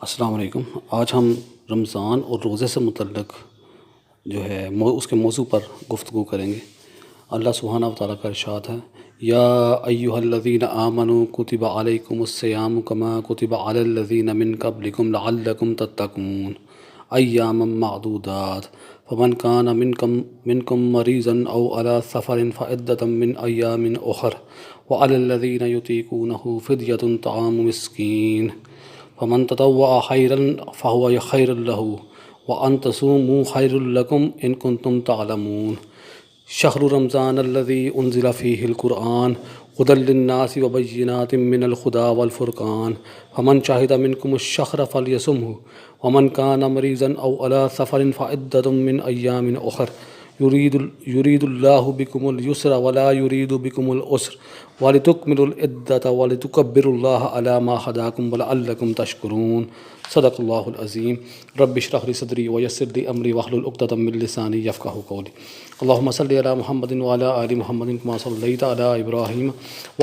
السلام علیکم۔ آج ہم رمضان اور روزے سے متعلق جو ہے اس کے موضوع پر گفتگو کریں گے۔ اللہ سبحانہ و تعالیٰ کا ارشاد ہے، یا ایہا الذین آمنوا کتب علیکم الصیام کما کتب علی الذین من قبلکم لعلکم تتقون ایاما معدودات فمن کان منکم مریضا او علی سفر فعدۃ من ایام اخر وعلی الذین یطیقونہ فدیۃ طعام مسکین فمن تطوع خیرا فهو خیر له وان تصوموا خیر لکم ان کنتم تعلمون شہر رمضان الذی انزل فیہ القرآن ہدی للناس وبینات من الہدی والفرقان فمن شہد منکم الشہر فلیصمہ ومن کان مریضا او علی سفر فعدۃ من ایام اخر یرید اللہ بکم الیسر ولا یرید بکم العسر ولتکملوا العدۃ ولتکبروا اللہ علی ما ہداکم ولعلکم تشکرون۔ صدق اللہ العظیم۔ رب اشرح لی صدری ویسر لی امری واحلل عقدۃ من لسانی یفقہوا قولی۔ اللہم صلی علی محمد وعلی آل محمد کما صلیت علی ابراہیم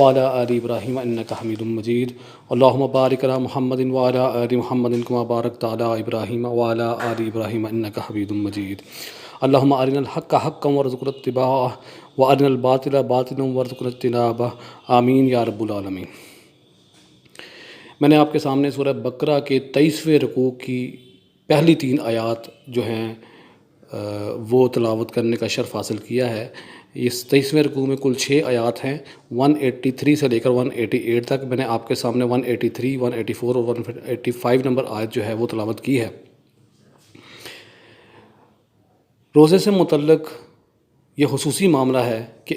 وعلی آل ابراہیم انک حمید مجید۔ اللہم بارک علی محمد وعلی آل محمد کما بارکت علی ابراہیم وعلی آل ابراہیم انک حمید مجید۔ اللہم ارنا الحق حقا وارزقنا اتباعہ وارنا الباطل باطلا وارزقنا اجتنابہ، آمین یا رب العالمین۔ میں نے آپ کے سامنے سورہ بقرہ کے 23ویں رکوع کی پہلی 3 آیات جو ہیں وہ تلاوت کرنے کا شرف حاصل کیا ہے۔ اس 23ویں رکوع میں کل 6 آیات ہیں، 183 سے لے کر 188 تک۔ میں نے آپ کے سامنے 183، 184 اور 185 نمبر آیت جو ہے وہ تلاوت کی ہے۔ روزے سے متعلق یہ خصوصی معاملہ ہے کہ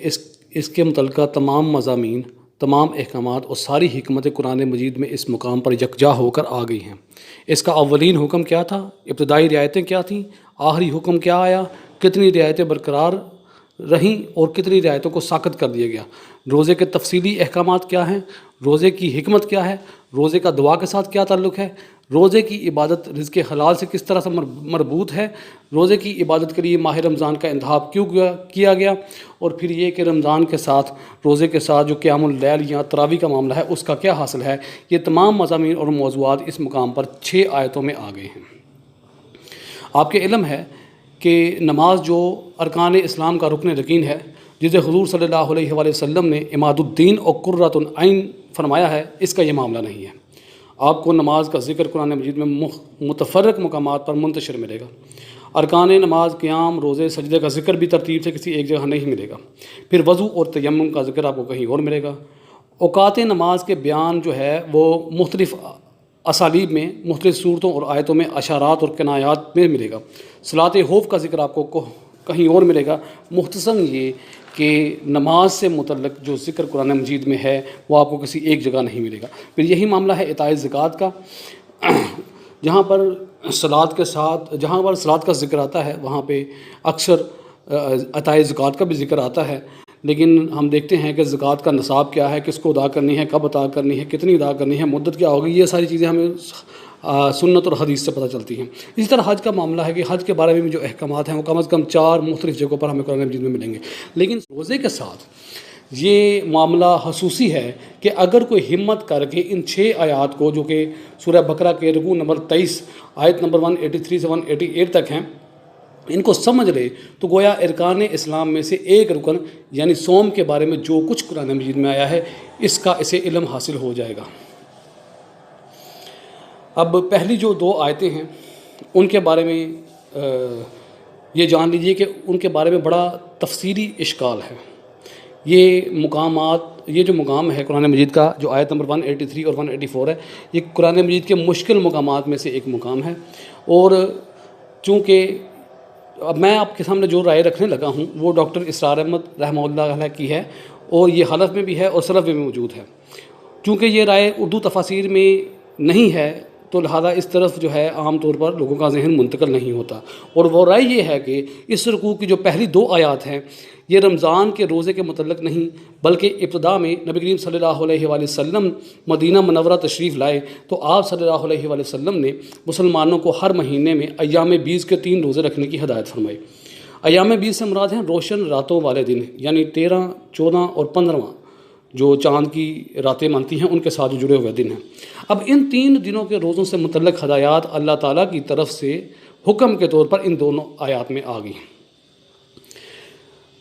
اس کے متعلقہ تمام مضامین، تمام احکامات اور ساری حکمت قرآن مجید میں اس مقام پر یکجا ہو کر آ گئی ہیں۔ اس کا اولین حکم کیا تھا، ابتدائی رعایتیں کیا تھیں، آخری حکم کیا آیا، کتنی رعایتیں برقرار رہیں اور کتنی رعایتوں کو ساقط کر دیا گیا، روزے کے تفصیلی احکامات کیا ہیں، روزے کی حکمت کیا ہے، روزے کا دعا کے ساتھ کیا تعلق ہے، روزے کی عبادت رزق حلال سے کس طرح سے مربوط ہے، روزے کی عبادت کے لیے ماہ رمضان کا انتخاب کیوں کیا گیا، اور پھر یہ کہ رمضان کے ساتھ روزے کے ساتھ جو قیام اللیل یا تراویح کا معاملہ ہے اس کا کیا حاصل ہے۔ یہ تمام مضامین اور موضوعات اس مقام پر 6 آیتوں میں آ گئے ہیں۔ آپ کے علم ہے کہ نماز جو ارکان اسلام کا رکن یقین ہے، جسے حضور صلی اللہ علیہ وآلہ وسلم نے عماد الدین اور قرۃ العین فرمایا ہے، اس کا یہ معاملہ نہیں ہے۔ آپ کو نماز کا ذکر قرآن مجید میں متفرق مقامات پر منتشر ملے گا۔ ارکان نماز، قیام، روزے، سجدے کا ذکر بھی ترتیب سے کسی ایک جگہ نہیں ملے گا۔ پھر وضو اور تیمم کا ذکر آپ کو کہیں اور ملے گا۔ اوقات نماز کے بیان جو ہے وہ مختلف اسالیب میں، مختلف صورتوں اور آیتوں میں اشارات اور کنایات میں ملے گا۔ صلاۃ خوف کا ذکر آپ کو کہیں اور ملے گا۔ مختصراً یہ کہ نماز سے متعلق جو ذکر قرآن مجید میں ہے وہ آپ کو کسی ایک جگہ نہیں ملے گا۔ پھر یہی معاملہ ہے عطائے زکوٰۃ کا، جہاں پر صلاۃ کا ذکر آتا ہے وہاں پہ اکثر عطائے زکوٰۃ کا بھی ذکر آتا ہے، لیکن ہم دیکھتے ہیں کہ زکوٰۃ کا نصاب کیا ہے، کس کو ادا کرنی ہے، کب ادا کرنی ہے، کتنی ادا کرنی ہے، مدت کیا ہوگی، یہ ساری چیزیں ہمیں سنت اور حدیث سے پتہ چلتی ہیں۔ اسی طرح حج کا معاملہ ہے کہ حج کے بارے میں جو احکامات ہیں وہ کم از کم 4 مختلف جگہوں پر ہمیں قرآن مجید میں ملیں گے۔ لیکن روزے کے ساتھ یہ معاملہ خصوصی ہے کہ اگر کوئی ہمت کر کے ان 6 آیات کو، جو کہ سورہ بقرہ کے رکوع نمبر 23 آیت نمبر 183 سے 188 تک ہیں، ان کو سمجھ لے تو گویا ارکان اسلام میں سے ایک رکن یعنی صوم کے بارے میں جو کچھ قرآن مجید میں آیا ہے اسے علم حاصل ہو جائے گا۔ اب پہلی جو 2 آیتیں ہیں ان کے بارے میں یہ جان لیجئے کہ ان کے بارے میں بڑا تفصیلی اشکال ہے۔ یہ جو مقام ہے قرآن مجید کا، جو آیت نمبر 183 اور 184 ہے، یہ قرآن مجید کے مشکل مقامات میں سے ایک مقام ہے۔ اور چونکہ اب میں آپ کے سامنے جو رائے رکھنے لگا ہوں وہ ڈاکٹر اسرار احمد رحمہ اللہ علیہ کی ہے، اور یہ خلف میں بھی ہے اور سلف میں بھی موجود ہے۔ چونکہ یہ رائے اردو تفاسیر میں نہیں ہے تو لہذا اس طرف جو ہے عام طور پر لوگوں کا ذہن منتقل نہیں ہوتا، اور وہ رائے یہ ہے کہ اس رکوع کی جو پہلی 2 آیات ہیں یہ رمضان کے روزے کے متعلق نہیں، بلکہ ابتدا میں نبی کریم صلی اللہ علیہ وآلہ وسلم مدینہ منورہ تشریف لائے تو آپ صلی اللہ علیہ وآلہ وسلم نے مسلمانوں کو ہر مہینے میں ایام بیض کے 3 روزے رکھنے کی ہدایت فرمائی۔ ایام بیض سے مراد ہیں روشن راتوں والے دن، یعنی 13، 14 اور 15 جو چاند کی راتیں مانتی ہیں ان کے ساتھ جو جڑے ہوئے دن ہیں۔ اب ان 3 دنوں کے روزوں سے متعلق ہدایات اللہ تعالیٰ کی طرف سے حکم کے طور پر ان دونوں آیات میں آ گئی۔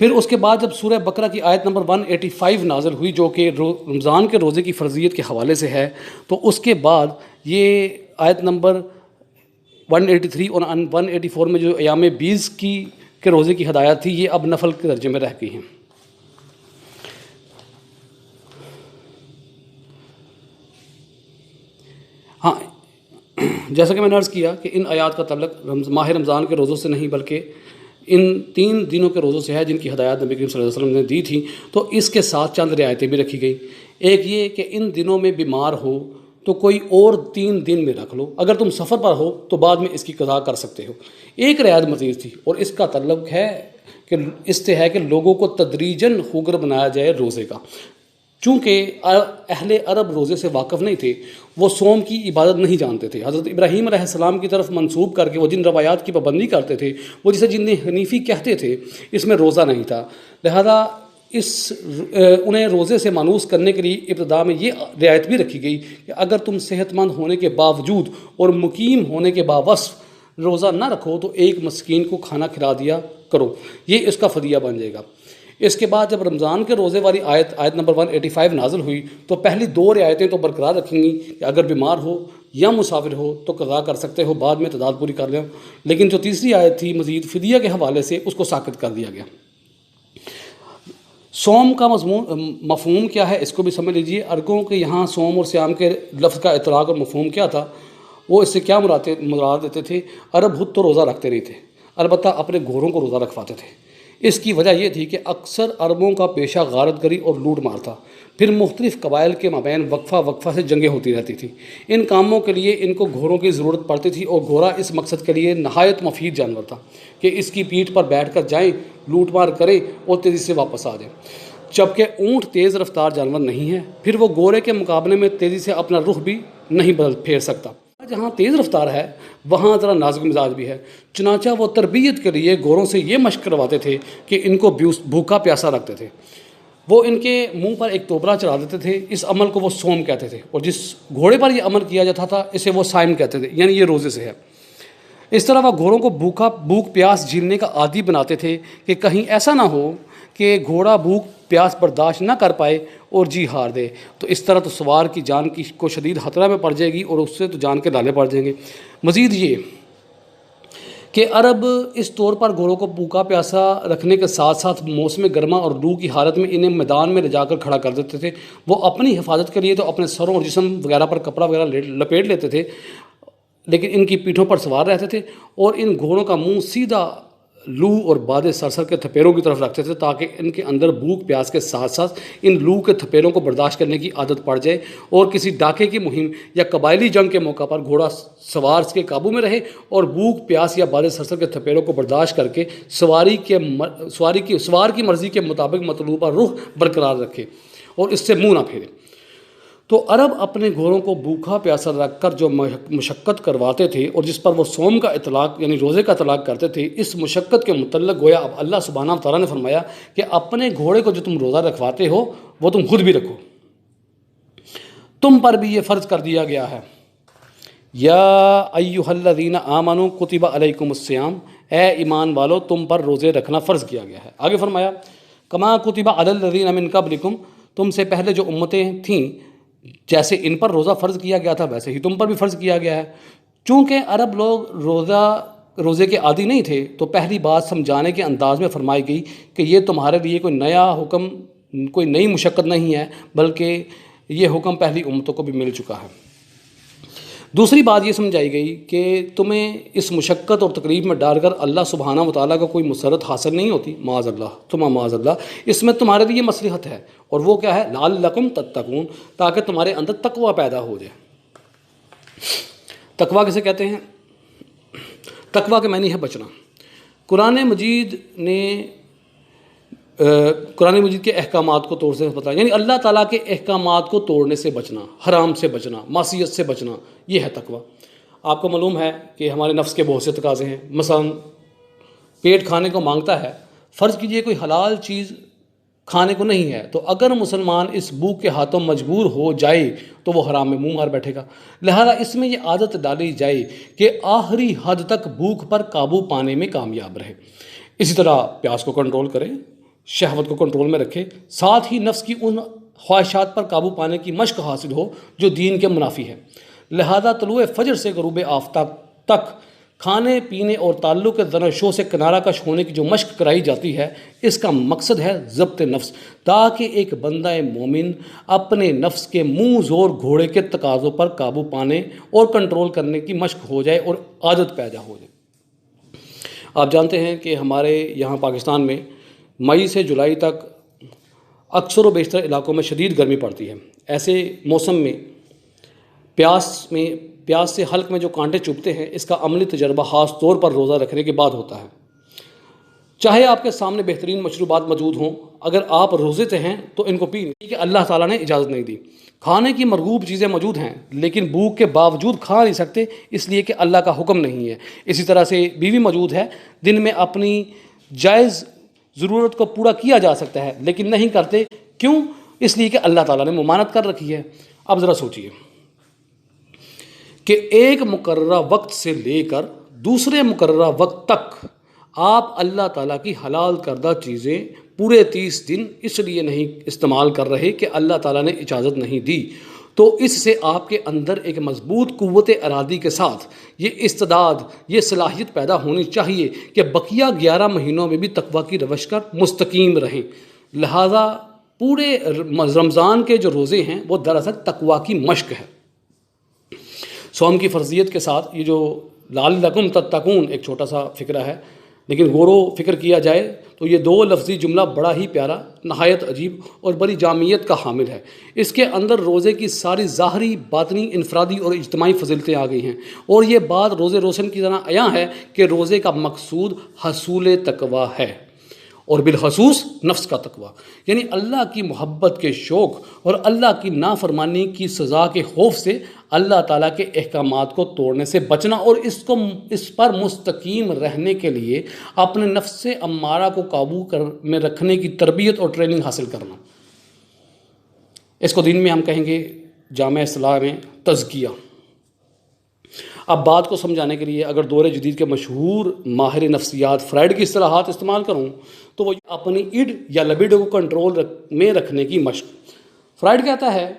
پھر اس کے بعد جب سورہ بقرہ کی آیت نمبر 185 نازل ہوئی جو کہ رمضان کے روزے کی فرضیت کے حوالے سے ہے، تو اس کے بعد یہ آیت نمبر 183 اور 184 میں جو ایام 20 کے روزے کی ہدایت تھی، یہ اب نفل کے درجے میں رہ گئی ہیں۔ ہاں، جیسا کہ میں نے عرض کیا کہ ان آیات کا تعلق ماہ رمضان کے روزوں سے نہیں بلکہ ان 3 دنوں کے روزوں سے ہے جن کی ہدایات نبی کریم صلی اللہ علیہ وسلم نے دی تھی۔ تو اس کے ساتھ چند رعایتیں بھی رکھی گئی۔ ایک یہ کہ ان دنوں میں بیمار ہو تو کوئی اور 3 دن میں رکھ لو، اگر تم سفر پر ہو تو بعد میں اس کی قضا کر سکتے ہو۔ ایک رعایت مزید تھی اور اس کا تعلق ہے کہ اس سے ہے کہ لوگوں کو تدریجاً خوگر بنایا جائے روزے کا۔ چونکہ اہل عرب روزے سے واقف نہیں تھے، وہ صوم کی عبادت نہیں جانتے تھے، حضرت ابراہیم علیہ السلام کی طرف منسوب کر کے وہ جن روایات کی پابندی کرتے تھے، وہ جسے جن حنیفی کہتے تھے، اس میں روزہ نہیں تھا۔ لہذا انہیں روزے سے مانوس کرنے کے لیے ابتدا میں یہ رعایت بھی رکھی گئی کہ اگر تم صحت مند ہونے کے باوجود اور مقیم ہونے کے باوصف روزہ نہ رکھو تو ایک مسکین کو کھانا کھلا دیا کرو، یہ اس کا فدیہ بن جائے گا۔ اس کے بعد جب رمضان کے روزے والی آیت نمبر 185 نازل ہوئی تو پہلی 2 رعایتیں تو برقرار رکھیں گی کہ اگر بیمار ہو یا مسافر ہو تو قضا کر سکتے ہو، بعد میں تعداد پوری کر لیں، لیکن جو تیسری آیت تھی مزید فدیہ کے حوالے سے اس کو ساقط کر دیا گیا۔ صوم کا مفہوم کیا ہے اس کو بھی سمجھ لیجئے۔ عربوں کے یہاں صوم اور صیام کے لفظ کا اطلاق اور مفہوم کیا تھا، وہ اس سے کیا مراد دیتے تھے؟ عرب خود تو روزہ رکھتے نہیں تھے، البتہ اپنے گھوڑوں کو روزہ رکھواتے تھے۔ اس کی وجہ یہ تھی کہ اکثر عربوں کا پیشہ غارت گری اور لوٹ مار تھا، پھر مختلف قبائل کے مابین وقفہ سے جنگیں ہوتی رہتی تھیں۔ ان کاموں کے لیے ان کو گھوڑوں کی ضرورت پڑتی تھی اور گھوڑا اس مقصد کے لیے نہایت مفید جانور تھا کہ اس کی پیٹھ پر بیٹھ کر جائیں، لوٹ مار کریں اور تیزی سے واپس آ جائیں، جبکہ اونٹ تیز رفتار جانور نہیں ہے، پھر وہ گھوڑے کے مقابلے میں تیزی سے اپنا رخ بھی نہیں پھیر سکتا۔ جہاں تیز رفتار ہے وہاں ذرا نازک مزاج بھی ہے، چنانچہ وہ تربیت کے لیے گھوڑوں سے یہ مشق کرواتے تھے کہ ان کو بھوکا پیاسا رکھتے تھے۔ وہ ان کے منہ پر ایک توبرا چڑھا دیتے تھے، اس عمل کو وہ صوم کہتے تھے، اور جس گھوڑے پر یہ عمل کیا جاتا تھا اسے وہ صائم کہتے تھے، یعنی یہ روزے سے ہے۔ اس طرح وہ گھوڑوں کو بھوک پیاس جھیلنے کا عادی بناتے تھے کہ کہیں ایسا نہ ہو کہ گھوڑا بھوک پیاس برداشت نہ کر پائے اور جی ہار دے، تو اس طرح تو سوار کی جان کو شدید خطرہ میں پڑ جائے گی اور اس سے تو جان کے لالے پڑ جائیں گے۔ مزید یہ کہ عرب اس طور پر گھوڑوں کو بھوکا پیاسا رکھنے کے ساتھ ساتھ موسم گرما اور لو کی حالت میں انہیں میدان میں لے جا کر کھڑا کر دیتے تھے۔ وہ اپنی حفاظت کے لیے تو اپنے سروں اور جسم وغیرہ پر کپڑا وغیرہ لپیٹ لیتے تھے، لیکن ان کی پیٹھوں پر سوار رہتے تھے اور ان گھوڑوں کا منہ سیدھا لو اور باد سرسر کے تھپیروں کی طرف رکھتے تھے تاکہ ان کے اندر بھوک پیاس کے ساتھ ساتھ ان لو کے تھپیروں کو برداشت کرنے کی عادت پڑ جائے اور کسی ڈاکے کی مہم یا قبائلی جنگ کے موقع پر گھوڑا سوار کے قابو میں رہے اور بھوک پیاس یا باد سرسر کے تھپیروں کو برداشت کر کے سوار کی مرضی کے مطابق مطلوبہ رخ برقرار رکھے اور اس سے منہ نہ پھیرے۔ تو عرب اپنے گھوڑوں کو بھوکا پیاسا رکھ کر جو مشقت کرواتے تھے اور جس پر وہ صوم کا اطلاق یعنی روزے کا اطلاق کرتے تھے، اس مشقت کے متعلق گویا اب اللہ سبحانہ وتعالیٰ نے فرمایا کہ اپنے گھوڑے کو جو تم روزہ رکھواتے ہو وہ تم خود بھی رکھو، تم پر بھی یہ فرض کر دیا گیا ہے۔ یا ایھا الذین آمنوا کتب علیکم الصیام، اے ایمان والو تم پر روزے رکھنا فرض کیا گیا ہے۔ آگے فرمایا کما کتب علی الذین من قبلکم، تم سے پہلے جو امتیں تھیں جیسے ان پر روزہ فرض کیا گیا تھا ویسے ہی تم پر بھی فرض کیا گیا ہے۔ چونکہ عرب لوگ روزے کے عادی نہیں تھے تو پہلی بات سمجھانے کے انداز میں فرمائی گئی کہ یہ تمہارے لیے کوئی نیا حکم، کوئی نئی مشقت نہیں ہے، بلکہ یہ حکم پہلی امتوں کو بھی مل چکا ہے۔ دوسری بات یہ سمجھائی گئی کہ تمہیں اس مشقت اور تکلیف میں ڈال کر اللہ سبحانہ وتعالیٰ کا کوئی مسرت حاصل نہیں ہوتی، معاذ اللہ ثم معاذ اللہ، اس میں تمہارے لیے مصلحت ہے، اور وہ کیا ہے؟ لعلکم تتقون، تاکہ تمہارے اندر تقوی پیدا ہو جائے۔ تقوی کسے کہتے ہیں؟ تقوی کے معنی ہے بچنا۔ قرآن مجید کے احکامات کو توڑنے سے بتایا، یعنی اللہ تعالیٰ کے احکامات کو توڑنے سے بچنا، حرام سے بچنا، معصیت سے بچنا، یہ ہے تقوی۔ آپ کو معلوم ہے کہ ہمارے نفس کے بہت سے تقاضے ہیں، مثلا پیٹ کھانے کو مانگتا ہے، فرض کیجئے کوئی حلال چیز کھانے کو نہیں ہے، تو اگر مسلمان اس بھوک کے ہاتھوں مجبور ہو جائے تو وہ حرام میں منہ مار بیٹھے گا۔ لہذا اس میں یہ عادت ڈالی جائے کہ آخری حد تک بھوک پر قابو پانے میں کامیاب رہے۔ اسی طرح پیاس کو کنٹرول کرے، شہوت کو کنٹرول میں رکھے، ساتھ ہی نفس کی ان خواہشات پر قابو پانے کی مشق حاصل ہو جو دین کے منافی ہے۔ لہذا طلوع فجر سے غروب آفتاب تک کھانے پینے اور تعلق زن و شو سے کنارہ کش ہونے کی جو مشق کرائی جاتی ہے، اس کا مقصد ہے ضبط نفس، تاکہ ایک بندہ مومن اپنے نفس کے منہ زور گھوڑے کے تقاضوں پر قابو پانے اور کنٹرول کرنے کی مشق ہو جائے اور عادت پیدا ہو جائے۔ آپ جانتے ہیں کہ ہمارے یہاں پاکستان میں مئی سے جولائی تک اکثر و بیشتر علاقوں میں شدید گرمی پڑتی ہے۔ ایسے موسم میں پیاس سے حلق میں جو کانٹے چبھتے ہیں، اس کا عملی تجربہ خاص طور پر روزہ رکھنے کے بعد ہوتا ہے۔ چاہے آپ کے سامنے بہترین مشروبات موجود ہوں، اگر آپ روزے سے ہیں تو ان کو پی نہیں، کہ اللہ تعالیٰ نے اجازت نہیں دی۔ کھانے کی مرغوب چیزیں موجود ہیں لیکن بھوک کے باوجود کھا نہیں سکتے، اس لیے کہ اللہ کا حکم نہیں ہے۔ اسی طرح سے بیوی موجود ہے، دن میں اپنی جائز ضرورت کو پورا کیا جا سکتا ہے لیکن نہیں کرتے، کیوں؟ اس لیے کہ اللہ تعالیٰ نے ممانعت کر رکھی ہے۔ اب ذرا سوچئے کہ ایک مقررہ وقت سے لے کر دوسرے مقررہ وقت تک آپ اللہ تعالیٰ کی حلال کردہ چیزیں پورے 30 دن اس لیے نہیں استعمال کر رہے کہ اللہ تعالیٰ نے اجازت نہیں دی، تو اس سے آپ کے اندر ایک مضبوط قوت ارادی کے ساتھ یہ استعداد، یہ صلاحیت پیدا ہونی چاہیے کہ بقیہ 11 مہینوں میں بھی تقویٰ کی روش پر مستقیم رہیں۔ لہٰذا پورے رمضان کے جو روزے ہیں وہ دراصل تقویٰ کی مشق ہے۔ صوم کی فرضیت کے ساتھ یہ جو لعلکم تتقون ایک چھوٹا سا فقرہ ہے، لیکن غور و فکر کیا جائے تو یہ 2 لفظی جملہ بڑا ہی پیارا، نہایت عجیب اور بڑی جامعیت کا حامل ہے۔ اس کے اندر روزے کی ساری ظاہری، باطنی، انفرادی اور اجتماعی فضیلتیں آ گئی ہیں، اور یہ بات روزے روشن کی طرح عیاں ہے کہ روزے کا مقصود حصول تقویٰ ہے، اور بالخصوص نفس کا تقویٰ، یعنی اللہ کی محبت کے شوق اور اللہ کی نافرمانی کی سزا کے خوف سے اللہ تعالیٰ کے احکامات کو توڑنے سے بچنا، اور اس پر مستقیم رہنے کے لیے اپنے نفس سے امارہ کو قابو میں رکھنے کی تربیت اور ٹریننگ حاصل کرنا۔ اس کو دین میں ہم کہیں گے جامع اصطلاح میں تزکیہ۔ اب بات کو سمجھانے کے لیے اگر دور جدید کے مشہور ماہر نفسیات فرائیڈ کی اصطلاحات استعمال کروں تو وہ اپنی اڈ یا لبیڈو کو کنٹرول میں رکھنے کی مشق۔ فرائیڈ کہتا ہے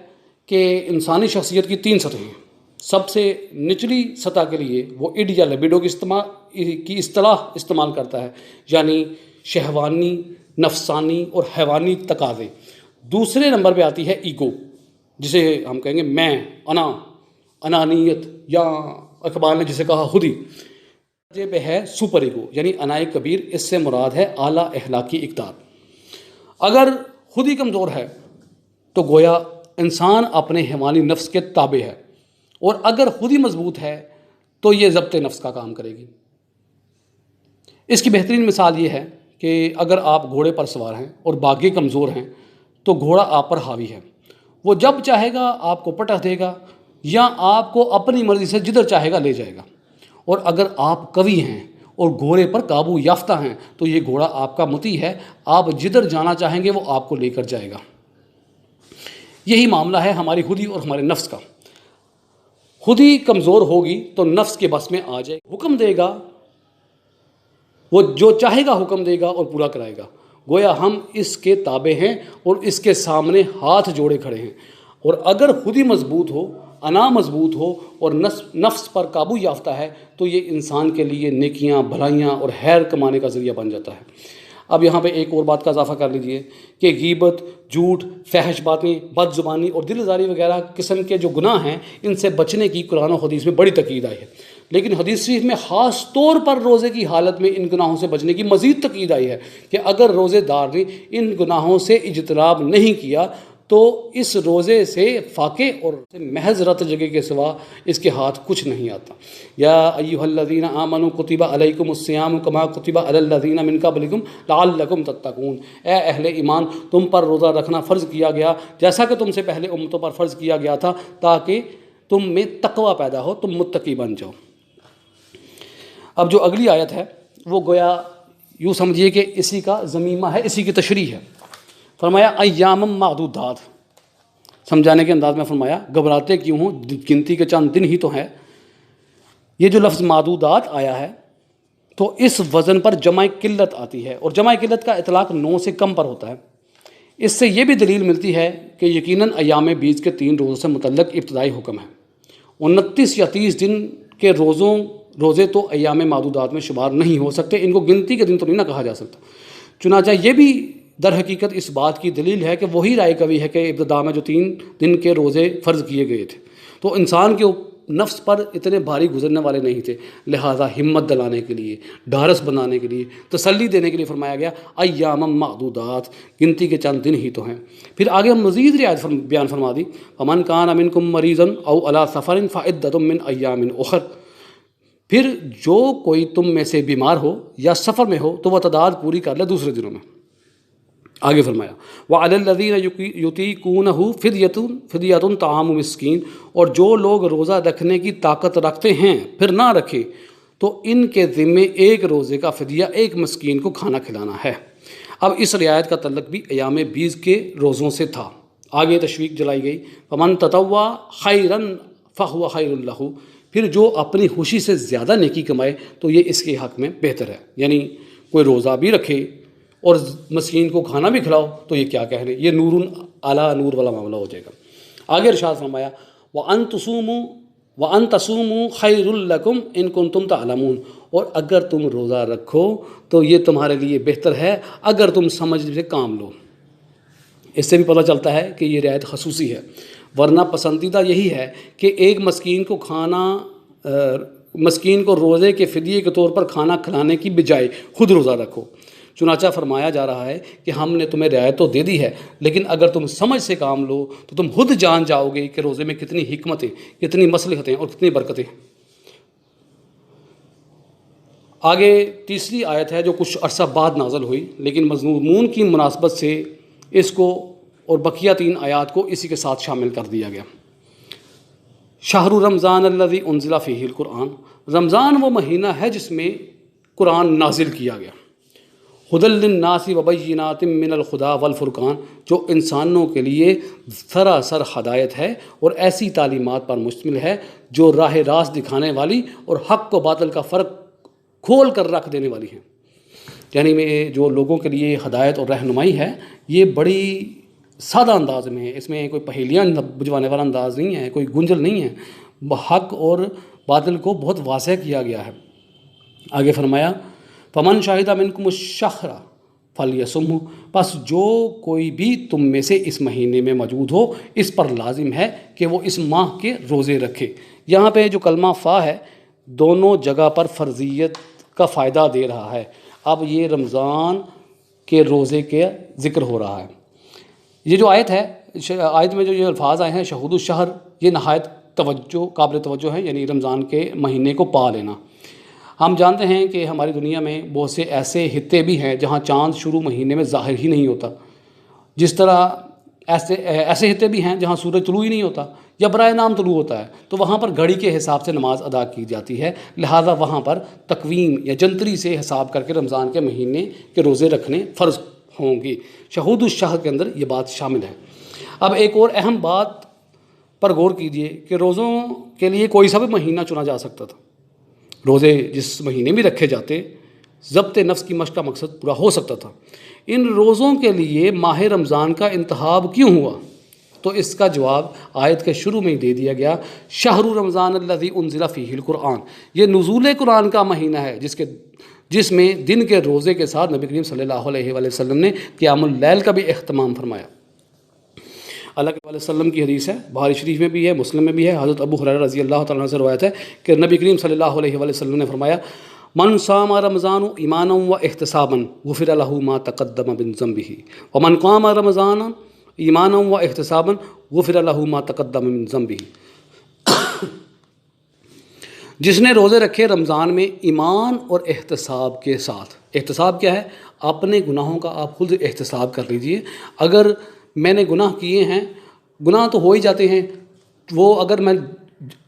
کہ انسانی شخصیت کی 3 سطحیں ہیں۔ سب سے نچلی سطح کے لیے وہ اڈ یا لبیڈو کی اصطلاح استعمال کرتا ہے، یعنی شہوانی، نفسانی اور حیوانی تقاضے۔ دوسرے نمبر پہ آتی ہے ایگو، جسے ہم کہیں گے میں، انانیت، یا اقبال نے جسے کہا خودی۔ درجے پہ ہے سپر ایگو، یعنی انائے کبیر، اس سے مراد ہے اعلیٰ اخلاقی اقدار۔ اگر خودی کمزور ہے تو گویا انسان اپنے حیوانی نفس کے تابع ہے، اور اگر خودی مضبوط ہے تو یہ ضبط نفس کا کام کرے گی۔ اس کی بہترین مثال یہ ہے کہ اگر آپ گھوڑے پر سوار ہیں اور باغی کمزور ہیں تو گھوڑا آپ پر حاوی ہے، وہ جب چاہے گا آپ کو پٹخ دے گا یا آپ کو اپنی مرضی سے جدھر چاہے گا لے جائے گا، اور اگر آپ قوی ہیں اور گھوڑے پر قابو یافتہ ہیں تو یہ گھوڑا آپ کا مطیع ہے، آپ جدھر جانا چاہیں گے وہ آپ کو لے کر جائے گا۔ یہی معاملہ ہے ہماری خودی اور ہمارے نفس کا۔ خودی کمزور ہوگی تو نفس کے بس میں آ جائے، حکم دے گا، وہ جو چاہے گا حکم دے گا اور پورا کرائے گا، گویا ہم اس کے تابع ہیں اور اس کے سامنے ہاتھ جوڑے کھڑے ہیں۔ اور اگر خودی مضبوط ہو، انا مضبوط ہو اور نفس پر قابو یافتہ ہے تو یہ انسان کے لیے نیکیاں، بھلائیاں اور خیر کمانے کا ذریعہ بن جاتا ہے۔ اب یہاں پہ ایک اور بات کا اضافہ کر لیجئے کہ غیبت، جھوٹ، فحش باتیں، بد زبانی اور دل آزاری وغیرہ قسم کے جو گناہ ہیں، ان سے بچنے کی قرآن و حدیث میں بڑی تاکید آئی ہے، لیکن حدیث شریف میں خاص طور پر روزے کی حالت میں ان گناہوں سے بچنے کی مزید تاکید آئی ہے کہ اگر روزے دار نے ان گناہوں سے اجتناب نہیں کیا تو اس روزے سے فاقے اور محض رت جگہ کے سوا اس کے ہاتھ کچھ نہیں آتا۔ یا ایھا الذین آمنوا کتب علیکم الصیام کما کتب علی الذین من قبلکم لعلکم تتقون، اے اہل ایمان، تم پر روزہ رکھنا فرض کیا گیا جیسا کہ تم سے پہلے امتوں پر فرض کیا گیا تھا تاکہ تم میں تقوی پیدا ہو، تم متقی بن جاؤ۔ اب جو اگلی آیت ہے وہ گویا یوں سمجھیے کہ اسی کا ضمیمہ ہے، اسی کی تشریح ہے۔ فرمایا ایام معدودات، سمجھانے کے انداز میں فرمایا گھبراتے کیوں ہوں، گنتی کے چند دن ہی تو ہیں۔ یہ جو لفظ معدودات آیا ہے تو اس وزن پر جمع قلت آتی ہے، اور جمع قلت کا اطلاق 9 سے کم پر ہوتا ہے۔ اس سے یہ بھی دلیل ملتی ہے کہ یقیناً ایام بیز کے 3 روزوں سے متعلق ابتدائی حکم ہے۔ 29 یا 30 دن کے روزے تو ایام معدودات میں شمار نہیں ہو سکتے، ان کو گنتی کے دن تو نہیں نہ کہا جا سکتا۔ چنانچہ یہ بھی در حقیقت اس بات کی دلیل ہے کہ وہی رائے قوی ہے کہ ابتدا میں جو 3 دن کے روزے فرض کیے گئے تھے تو انسان کے نفس پر اتنے بھاری گزرنے والے نہیں تھے، لہٰذا ہمت دلانے کے لیے، ڈھارس بنانے کے لیے، تسلی دینے کے لیے فرمایا گیا ایام معدودات، گنتی کے چند دن ہی تو ہیں۔ پھر آگے ہم مزید رعایت بیان فرما دی، فمن کان منکم مریضا او علی سفر فعدۃ من ایام اخر، پھر جو کوئی تم میں سے بیمار ہو یا سفر میں ہو تو وہ تعداد پوری کر لے دوسرے دنوں میں۔ آگے فرمایا وعلی الذین یطیقونہ فدیۃ طعام مسکین، اور جو لوگ روزہ رکھنے کی طاقت رکھتے ہیں پھر نہ رکھے تو ان کے ذمے ایک روزے کا فدیہ ایک مسکین کو کھانا کھلانا ہے۔ اب اس رعایت کا تعلق بھی ایام بیز کے روزوں سے تھا۔ آگے تشویق جلائی گئی، فمن تطوع خیرا فہو خیر لہ، پھر جو اپنی خوشی سے زیادہ نیکی کمائے تو یہ اس کے حق میں بہتر ہے، یعنی کوئی روزہ بھی رکھے اور مسکین کو کھانا بھی کھلاؤ تو یہ کیا کہنے، یہ نور علی نور والا معاملہ ہو جائے گا۔ آگے ارشاد فرمایا وَأَن تَصُومُوا خَيْرٌ لَكُمْ إِن كُنتُمْ تَعْلَمُونَ، اور اگر تم روزہ رکھو تو یہ تمہارے لیے بہتر ہے اگر تم سمجھ سے کام لو۔ اس سے بھی پتہ چلتا ہے کہ یہ رعایت خصوصی ہے، ورنہ پسندیدہ یہی ہے کہ ایک مسکین کو روزے کے فدیے کے طور پر کھانا کھلانے کی بجائے خود روزہ رکھو۔ چنانچہ فرمایا جا رہا ہے کہ ہم نے تمہیں رعایت تو دے دی ہے، لیکن اگر تم سمجھ سے کام لو تو تم خود جان جاؤ گے کہ روزے میں کتنی حکمتیں، کتنی مصلحتیں اور کتنی برکتیں۔ آگے تیسری آیت ہے جو کچھ عرصہ بعد نازل ہوئی، لیکن مضمون کی مناسبت سے اس کو اور بقیہ 3 آیات کو اسی کے ساتھ شامل کر دیا گیا۔ شہر رمضان الذی انزل فیہ القرآن، رمضان وہ مہینہ ہے جس میں قرآن نازل کیا گیا۔ ہدی للناس وبینات من الہدی والفرقان، جو انسانوں کے لیے سراسر ہدایت ہے اور ایسی تعلیمات پر مشتمل ہے جو راہ راست دکھانے والی اور حق و باطل کا فرق کھول کر رکھ دینے والی ہیں۔ یعنی میں جو لوگوں کے لیے ہدایت اور رہنمائی ہے یہ بڑی سادہ انداز میں ہے، اس میں کوئی پہیلیاں بجوانے والا انداز نہیں ہے، کوئی گنجل نہیں ہے، حق اور باطل کو بہت واضح کیا گیا ہے۔ آگے فرمایا فمن شاہد منکم الشہر فلیصمہ، پس جو کوئی بھی تم میں سے اس مہینے میں موجود ہو اس پر لازم ہے کہ وہ اس ماہ کے روزے رکھے۔ یہاں پہ جو کلمہ فا ہے دونوں جگہ پر فرضیت کا فائدہ دے رہا ہے۔ اب یہ رمضان کے روزے کے ذکر ہو رہا ہے۔ یہ جو آیت ہے، آیت میں جو یہ الفاظ آئے ہیں شہود الشہر، یہ نہایت قابل توجہ ہے، یعنی رمضان کے مہینے کو پا لینا۔ ہم جانتے ہیں کہ ہماری دنیا میں بہت سے ایسے خطے بھی ہیں جہاں چاند شروع مہینے میں ظاہر ہی نہیں ہوتا، جس طرح ایسے خطے بھی ہیں جہاں سورج طلوع ہی نہیں ہوتا یا برائے نام طلوع ہوتا ہے، تو وہاں پر گھڑی کے حساب سے نماز ادا کی جاتی ہے، لہٰذا وہاں پر تقویم یا جنتری سے حساب کر کے رمضان کے مہینے کے روزے رکھنے فرض ہوں گی۔ شہود الشہر کے اندر یہ بات شامل ہے۔ اب ایک اور اہم بات پر غور کیجئے کہ روزوں کے لیے کوئی سا بھی مہینہ چنا جا سکتا تھا، روزے جس مہینے میں رکھے جاتے ضبط نفس کی مشق کا مقصد پورا ہو سکتا تھا۔ ان روزوں کے لیے ماہ رمضان کا انتخاب کیوں ہوا؟ تو اس کا جواب آیت کے شروع میں ہی دے دیا گیا، شہر رمضان الذی انزل فیہ القرآن، یہ نزول قرآن کا مہینہ ہے جس میں دن کے روزے کے ساتھ نبی کریم صلی اللہ علیہ وآلہ وسلم نے قیام اللیل کا بھی اہتمام فرمایا۔ اللہ علیہ وسلم کی حدیث ہے، بخاری شریف میں بھی ہے، مسلم میں بھی ہے، حضرت ابو ہریرہ رضی اللہ تعالیٰ عنہ سے روایت ہے کہ نبی کریم صلی اللہ علیہ وآلہ وسلم نے فرمایا من صام رمضان ایمانا و احتسابا غفر له ما تقدم من ذنبه ومن قام رمضان ایمانا و احتسابا غفر له ما تقدم من ذنبه، جس نے روزے رکھے رمضان میں ایمان اور احتساب کے ساتھ۔ احتساب کیا ہے؟ اپنے گناہوں کا آپ خود احتساب کر لیجئے۔ اگر میں نے گناہ کیے ہیں، گناہ تو ہو ہی جاتے ہیں، وہ اگر میں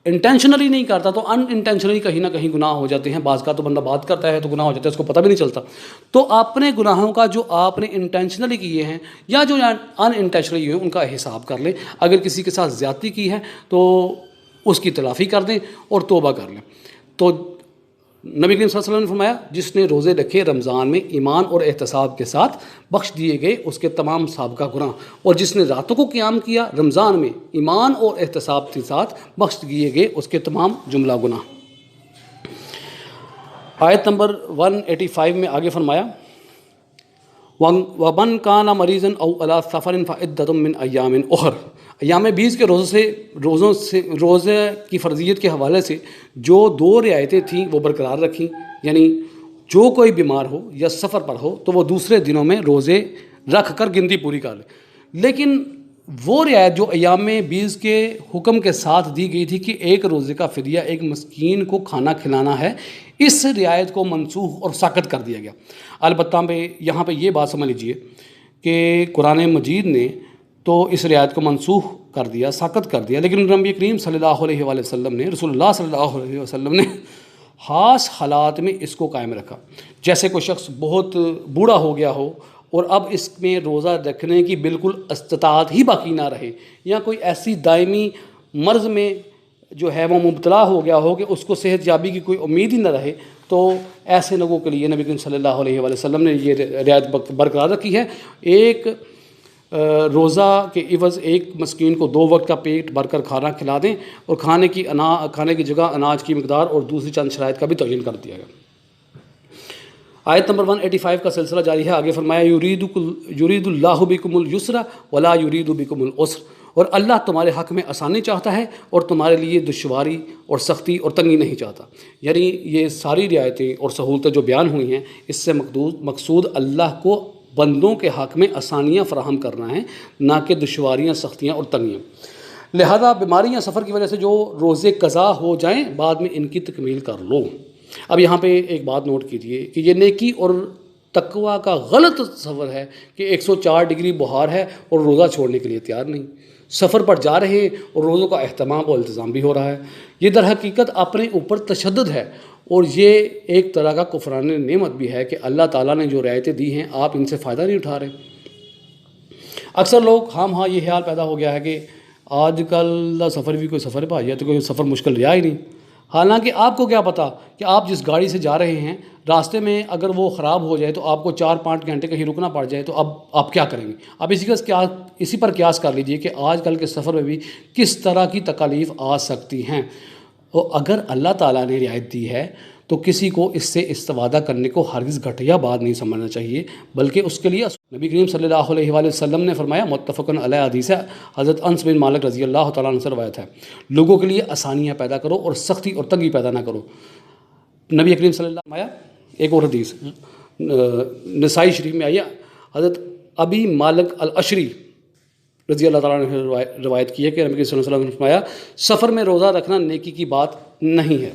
انٹینشنلی نہیں کرتا تو ان انٹینشنلی کہیں نہ کہیں گناہ ہو جاتے ہیں. بعض کا تو بندہ بات کرتا ہے تو گناہ ہو جاتا ہے، اس کو پتہ بھی نہیں چلتا. تو اپنے گناہوں کا جو آپ نے انٹینشنلی کیے ہیں یا جو ان انٹینشنلی ہوئے ان کا حساب کر لیں. اگر کسی کے ساتھ زیادتی کی ہے تو اس کی تلافی کر دیں اور توبہ کر لیں. تو نبی کریم صلی اللہ علیہ وسلم نے فرمایا جس نے روزے رکھے رمضان میں ایمان اور احتساب کے ساتھ بخش دیے گئے اس کے تمام سابقہ گناہ، اور جس نے راتوں کو قیام کیا رمضان میں ایمان اور احتساب کے ساتھ بخش دیے گئے اس کے تمام جملہ گناہ. آیت نمبر 185 میں آگے فرمایا وَمَنْ كَانَ مَرِيضًا أَوْ عَلَىٰ سَفَرٍ فَعِدَّةٌ مِّنْ أَيَّامٍ أُخَرَ. ایام بیس کے روزے کی فرضیت کے حوالے سے جو 2 رعایتیں تھیں وہ برقرار رکھیں، یعنی جو کوئی بیمار ہو یا سفر پر ہو تو وہ دوسرے دنوں میں روزے رکھ کر گنتی پوری کر لے. لیکن وہ رعایت جو ایام 20 کے حکم کے ساتھ دی گئی تھی کہ ایک روزے کا فدیہ ایک مسکین کو کھانا کھلانا ہے، اس رعایت کو منسوخ اور ساقط کر دیا گیا. البتہ یہاں پہ یہ بات سمجھ لیجئے کہ قرآن مجید نے تو اس رعایت کو منسوخ کر دیا، ساقط کر دیا، لیکن نبی کریم صلی اللہ علیہ وآلہ وسلم نے رسول اللہ صلی اللہ علیہ وسلم نے خاص حالات میں اس کو قائم رکھا. جیسے کوئی شخص بہت بوڑھا ہو گیا ہو اور اب اس میں روزہ رکھنے کی بالکل استطاعت ہی باقی نہ رہے، یا کوئی ایسی دائمی مرض میں جو ہے وہ مبتلا ہو گیا ہو کہ اس کو صحت یابی کی کوئی امید ہی نہ رہے، تو ایسے لوگوں کے لیے نبی کریم صلی اللہ علیہ وآلہ وسلم نے یہ رعایت برقرار رکھی ہے. ایک روزہ کے عوض ایک مسکین کو 2 وقت کا پیٹ بھر کر کھانا کھلا دیں، اور کھانے کی جگہ اناج کی مقدار اور دوسری چند شرائط کا بھی تعین کر دیا گیا. آیت نمبر 185 کا سلسلہ جاری ہے. آگے فرمایا یرید اللہ بکم اليسر ولا یرید بکم العسر. اور اللہ تمہارے حق میں آسانی چاہتا ہے اور تمہارے لیے دشواری اور سختی اور تنگی نہیں چاہتا. یعنی یہ ساری رعایتیں اور سہولتیں جو بیان ہوئی ہیں اس سے مقصود اللہ کو بندوں کے حق میں آسانیاں فراہم کرنا ہے، نہ کہ دشواریاں، سختیاں اور تنگیاں. لہذا بیماری یا سفر کی وجہ سے جو روزے قضا ہو جائیں بعد میں ان کی تکمیل کر لو. اب یہاں پہ ایک بات نوٹ کیجیے کہ یہ نیکی اور تقویٰ کا غلط تصور ہے کہ 104 ڈگری بخار ہے اور روزہ چھوڑنے کے لیے تیار نہیں، سفر پر جا رہے ہیں اور روزوں کا اہتمام اور التزام بھی ہو رہا ہے. یہ در حقیقت اپنے اوپر تشدد ہے، اور یہ ایک طرح کا کفران نعمت بھی ہے کہ اللہ تعالیٰ نے جو رعایتیں دی ہیں آپ ان سے فائدہ نہیں اٹھا رہے. اکثر لوگ ہاں یہ خیال پیدا ہو گیا ہے کہ آج کل سفر بھی کوئی سفر پہ آئی تو کوئی سفر مشکل رہا ہی نہیں. حالانکہ آپ کو کیا پتہ کہ آپ جس گاڑی سے جا رہے ہیں راستے میں اگر وہ خراب ہو جائے تو آپ کو 4-5 گھنٹے کہیں رکنا پڑ جائے تو اب آپ کیا کریں گے. آپ اسی پر قیاس کر لیجئے کہ آج کل کے سفر میں بھی کس طرح کی تکالیف آ سکتی ہیں. اور اگر اللہ تعالیٰ نے رعایت دی ہے تو کسی کو اس سے استفادہ کرنے کو ہرگز گھٹیا بات نہیں سمجھنا چاہیے، بلکہ اس کے لیے نبی کریم صلی اللہ علیہ وآلہ وسلم نے فرمایا، متفق علیہ حدیث ہے، حضرت انس بن مالک رضی اللہ تعالیٰ عنہ سے روایت ہے، لوگوں کے لیے آسانیاں پیدا کرو اور سختی اور تنگی پیدا نہ کرو. نبی کریم صلی اللہ علیہ وسلم فرمایا. ایک اور حدیث نسائی شریف میں آئی ہے، حضرت ابی مالک الاشری رضی اللہ تعالیٰ نے روایت کی ہے کہ نبی صلی اللہ علیہ وسلم نے فرمایا سفر میں روزہ رکھنا نیکی کی بات نہیں ہے.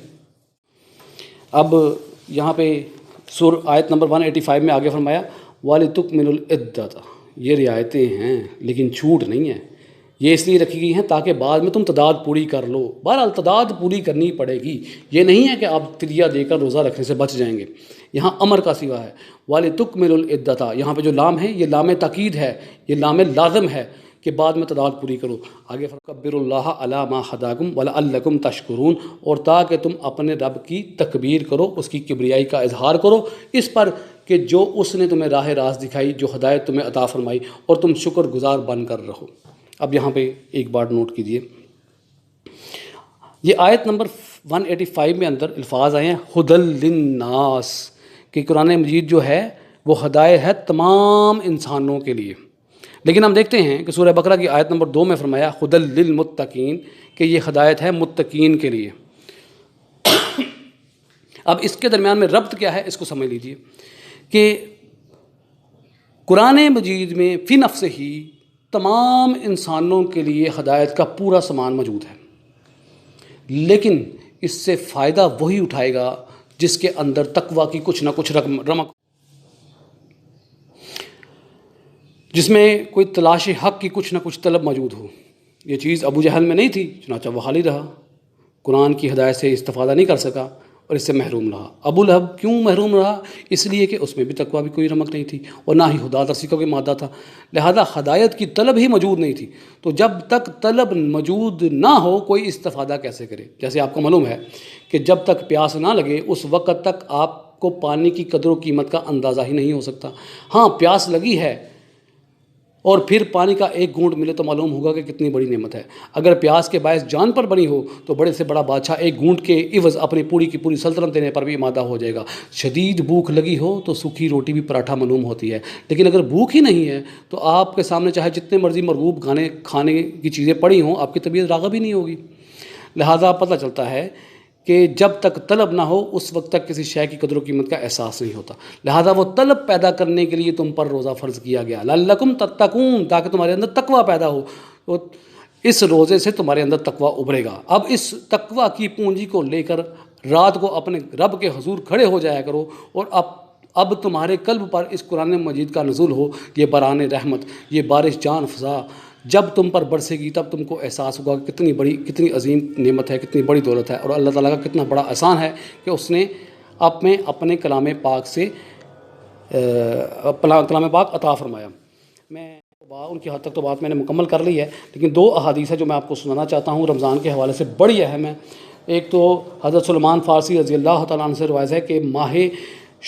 اب یہاں پہ آیت نمبر 185 میں آگے فرمایا وَلِتُكْمِلُوا الْعِدَّةَ. یہ رعایتیں ہیں لیکن چھوٹ نہیں ہے، یہ اس لیے رکھی گئی ہیں تاکہ بعد میں تم تعداد پوری کر لو. بہرحال تعداد پوری کرنی پڑے گی، یہ نہیں ہے کہ آپ فدیہ دے کر روزہ رکھنے سے بچ جائیں گے. یہاں امر کا سوا ہے. وَلِتُكْمِلُوا الْعِدَّةَ، یہاں پہ جو لام ہے یہ لام تاکید ہے، یہ لام لازم ہے کہ بعد میں تعداد پوری کرو. آگے فَكَبِّرُوا اللَّهَ عَلَىٰ مَا هَدَاكُمْ وَلَعَلَّكُمْ تَشْكُرُونَ، اور تاکہ تم اپنے رب کی تکبیر کرو، اس کی کبریائی کا اظہار کرو اس پر کہ جو اس نے تمہیں راہ راست دکھائی، جو ہدایت تمہیں عطا فرمائی، اور تم شکر گزار بن کر رہو. اب یہاں پہ ایک بات نوٹ کیجیے، یہ آیت نمبر 185 میں اندر الفاظ آئے ہیں ہدل للناس، کہ قرآن مجید جو ہے وہ ہدایت ہے تمام انسانوں کے لیے. لیکن ہم دیکھتے ہیں کہ سورہ بقرہ کی آیت نمبر 2 میں فرمایا ہدل للمتقین، کہ یہ ہدایت ہے متقین کے لیے. اب اس کے درمیان میں ربط کیا ہے اس کو سمجھ لیجئے کہ قرآن مجید میں فی نفس ہی تمام انسانوں کے لیے ہدایت کا پورا سامان موجود ہے، لیکن اس سے فائدہ وہی اٹھائے گا جس کے اندر تقویٰ کی کچھ نہ کچھ رمق، جس میں کوئی تلاش حق کی کچھ نہ کچھ طلب موجود ہو. یہ چیز ابو جہل میں نہیں تھی، چنانچہ وہ خالی رہا. قرآن کی ہدایت سے استفادہ نہیں کر سکا اور اس سے محروم رہا۔ ابو لہب کیوں محروم رہا؟ اس لیے کہ اس میں بھی تقویٰ بھی کوئی رمق نہیں تھی اور نہ ہی ہدا ترسی کا کوئی مادہ تھا، لہذا ہدایت کی طلب ہی موجود نہیں تھی۔ تو جب تک طلب موجود نہ ہو کوئی استفادہ کیسے کرے؟ جیسے آپ کو معلوم ہے کہ جب تک پیاس نہ لگے اس وقت تک آپ کو پانی کی قدر و قیمت کا اندازہ ہی نہیں ہو سکتا۔ ہاں پیاس لگی ہے اور پھر پانی کا ایک گھونٹ ملے تو معلوم ہوگا کہ کتنی بڑی نعمت ہے۔ اگر پیاس کے باعث جان پر بنی ہو تو بڑے سے بڑا بادشاہ ایک گھونٹ کے عوض اپنی پوری کی پوری سلطنت دینے پر بھی آمادہ ہو جائے گا۔ شدید بھوک لگی ہو تو سوکھی روٹی بھی پراٹھا معلوم ہوتی ہے، لیکن اگر بھوک ہی نہیں ہے تو آپ کے سامنے چاہے جتنے مرضی مرغوب کھانے کی چیزیں پڑی ہوں آپ کی طبیعت راغب ہی نہیں ہوگی۔ لہذا پتہ چلتا ہے کہ جب تک طلب نہ ہو اس وقت تک کسی شے کی قدر و قیمت کا احساس نہیں ہوتا۔ لہذا وہ طلب پیدا کرنے کے لیے تم پر روزہ فرض کیا گیا، لعلکم تتقون، تاکہ تمہارے اندر تقویٰ پیدا ہو۔ تو اس روزے سے تمہارے اندر تقویٰ ابھرے گا۔ اب اس تقویٰ کی پونجی کو لے کر رات کو اپنے رب کے حضور کھڑے ہو جایا کرو، اور اب تمہارے قلب پر اس قرآن مجید کا نزول ہو، یہ بران رحمت، یہ بارش جان فضا جب تم پر برسے گی تب تم کو احساس ہوگا کہ کتنی عظیم نعمت ہے، کتنی بڑی دولت ہے، اور اللہ تعالیٰ کا کتنا بڑا احسان ہے کہ اس نے اپنے کلام پاک سے کلام پاک عطا فرمایا۔ میں ان کی حد تک تو بات میں نے مکمل کر لی ہے، لیکن دو احادیث ہے جو میں آپ کو سنانا چاہتا ہوں رمضان کے حوالے سے، بڑی اہم ہے۔ ایک تو حضرت سلمان فارسی رضی اللہ تعالیٰ عنہ سے روایت ہے کہ ماہ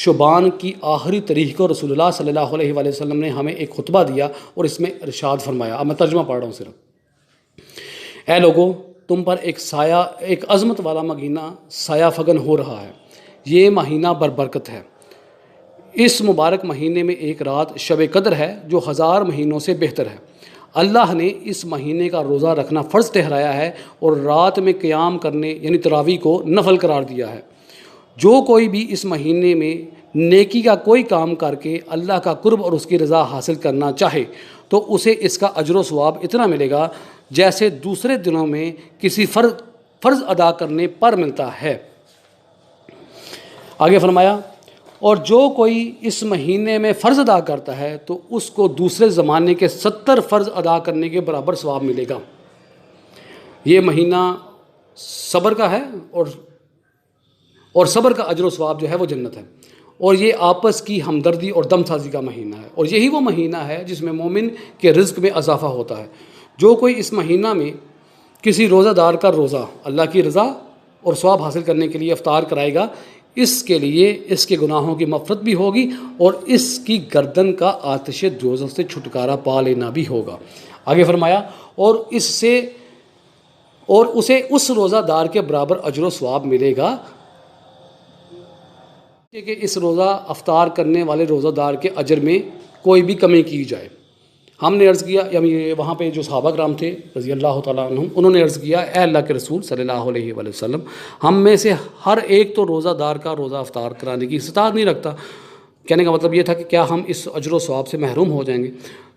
شعبان کی آخری تاریخ کو رسول اللہ صلی اللہ علیہ وآلہ وسلم نے ہمیں ایک خطبہ دیا اور اس میں ارشاد فرمایا۔ اب میں ترجمہ پڑھ رہا ہوں صرف۔ اے لوگو، تم پر ایک عظمت والا مہینہ سایہ فگن ہو رہا ہے، یہ مہینہ بربرکت ہے۔ اس مبارک مہینے میں ایک رات شب قدر ہے جو 1000 مہینوں سے بہتر ہے۔ اللہ نے اس مہینے کا روزہ رکھنا فرض ٹھہرایا ہے اور رات میں قیام کرنے یعنی تراویح کو نفل قرار دیا ہے۔ جو کوئی بھی اس مہینے میں نیکی کا کوئی کام کر کے اللہ کا قرب اور اس کی رضا حاصل کرنا چاہے تو اسے اس کا اجر و ثواب اتنا ملے گا جیسے دوسرے دنوں میں کسی فرض ادا کرنے پر ملتا ہے۔ آگے فرمایا، اور جو کوئی اس مہینے میں فرض ادا کرتا ہے تو اس کو دوسرے زمانے کے 70 فرض ادا کرنے کے برابر ثواب ملے گا۔ یہ مہینہ صبر کا ہے اور صبر کا اجر و ثواب جو ہے وہ جنت ہے، اور یہ آپس کی ہمدردی اور دم سازی کا مہینہ ہے، اور یہی وہ مہینہ ہے جس میں مومن کے رزق میں اضافہ ہوتا ہے۔ جو کوئی اس مہینہ میں کسی روزہ دار کا روزہ اللہ کی رضا اور ثواب حاصل کرنے کے لیے افطار کرائے گا، اس کے لیے اس کے گناہوں کی مغفرت بھی ہوگی اور اس کی گردن کا آتش دوزخ سے چھٹکارا پا لینا بھی ہوگا۔ آگے فرمایا، اور اسے اس روزہ دار کے برابر اجر و ثواب ملے گا کہ اس روزہ افطار کرنے والے روزہ دار کے اجر میں کوئی بھی کمی کی جائے۔ ہم نے عرض کیا، وہاں پہ جو صحابہ کرام تھے رضی اللہ تعالیٰ عنہم، انہوں نے عرض کیا، اے اللہ کے رسول صلی اللہ علیہ وآلہ وسلم، ہم میں سے ہر ایک تو روزہ دار کا روزہ افطار کرانے کی استطاعت نہیں رکھتا۔ کہنے کا مطلب یہ تھا کہ کیا ہم اس اجر و ثواب سے محروم ہو جائیں گے؟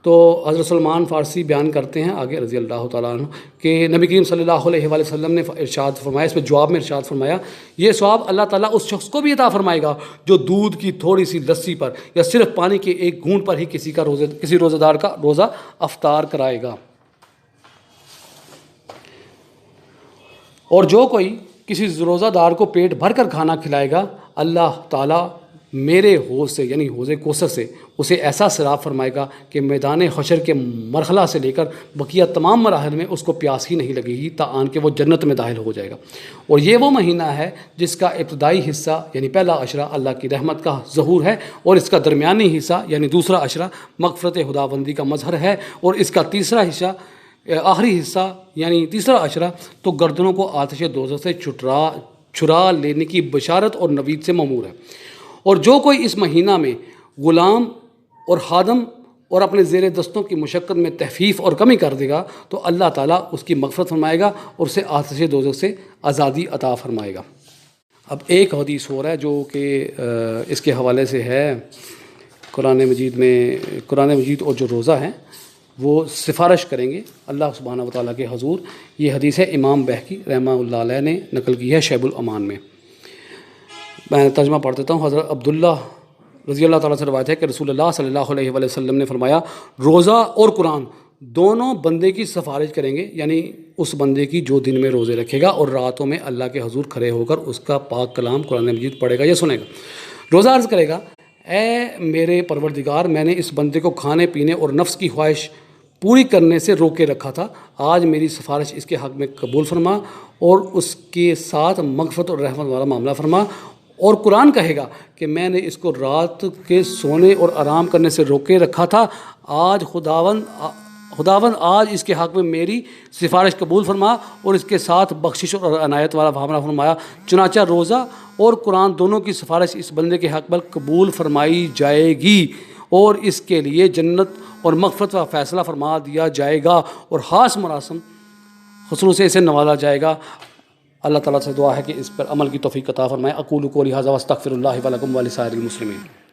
تو حضرت سلمان فارسی بیان کرتے ہیں آگے رضی اللہ تعالیٰ عنہ کہ نبی کریم صلی اللہ علیہ وآلہ وسلم نے ارشاد فرمایا، اس میں جواب میں ارشاد فرمایا، یہ ثواب اللہ تعالیٰ اس شخص کو بھی عطا فرمائے گا جو دودھ کی تھوڑی سی لسی پر یا صرف پانی کے ایک گھونٹ پر ہی کسی روزہ دار کا روزہ افطار کرائے گا۔ اور جو کوئی کسی روزہ دار کو پیٹ بھر کر کھانا کھلائے گا، اللہ تعالیٰ میرے حوض سے یعنی حوض کوثر سے اسے ایسا سیراب فرمائے گا کہ میدان حشر کے مرحلہ سے لے کر بقیہ تمام مراحل میں اس کو پیاس ہی نہیں لگے گی تاآن کہ وہ جنت میں داخل ہو جائے گا۔ اور یہ وہ مہینہ ہے جس کا ابتدائی حصہ یعنی پہلا عشرہ اللہ کی رحمت کا ظہور ہے، اور اس کا درمیانی حصہ یعنی دوسرا عشرہ مغفرت خداوندی کا مظہر ہے، اور اس کا تیسرا حصہ آخری حصہ یعنی تیسرا عشرہ تو گردنوں کو آتش دوزخ سے چھڑا لینے کی بشارت اور نوید سے مامور ہے۔ اور جو کوئی اس مہینہ میں غلام اور خادم اور اپنے زیر دستوں کی مشقت میں تخفیف اور کمی کر دے گا تو اللہ تعالیٰ اس کی مغفرت فرمائے گا اور اسے آتش دوزخ سے آزادی عطا فرمائے گا۔ اب ایک حدیث ہو رہا ہے جو کہ اس کے حوالے سے ہے، قرآن مجید اور جو روزہ ہیں وہ سفارش کریں گے اللہ سبحانہ و تعالیٰ کے حضور۔ یہ حدیث ہے امام بہقی رحمہ اللہ علیہ نے نقل کی ہے شیب الامان میں۔ میں ترجمہ پڑھ دیتا ہوں۔ حضرت عبداللہ رضی اللہ تعالیٰ سے روایت ہے کہ رسول اللہ صلی اللہ علیہ وآلہ وسلم نے فرمایا، روزہ اور قرآن دونوں بندے کی سفارش کریں گے، یعنی اس بندے کی جو دن میں روزے رکھے گا اور راتوں میں اللہ کے حضور کھڑے ہو کر اس کا پاک کلام قرآن مجید پڑھے گا یا سنے گا۔ روزہ عرض کرے گا، اے میرے پروردگار، میں نے اس بندے کو کھانے پینے اور نفس کی خواہش پوری کرنے سے روکے رکھا تھا، آج میری سفارش اس کے حق میں قبول فرما اور اس کے ساتھ مغفرت اور رحمت والا معاملہ فرما۔ اور قرآن کہے گا کہ میں نے اس کو رات کے سونے اور آرام کرنے سے روکے رکھا تھا، آج خداوند آج اس کے حق میں میری سفارش قبول فرما اور اس کے ساتھ بخشش اور عنایت والا معاملہ فرمایا۔ چنانچہ روزہ اور قرآن دونوں کی سفارش اس بندے کے حق میں قبول فرمائی جائے گی اور اس کے لیے جنت اور مغفرت کا فیصلہ فرما دیا جائے گا اور خاص مراسم خصوص سے اسے نوازا جائے گا۔ اللہ تعالیٰ سے دعا ہے کہ اس پر عمل کی توفیق عطا فرمائے۔ اقول قولی ھذا واستغفر اللہ ولکم ولسائر المسلمین۔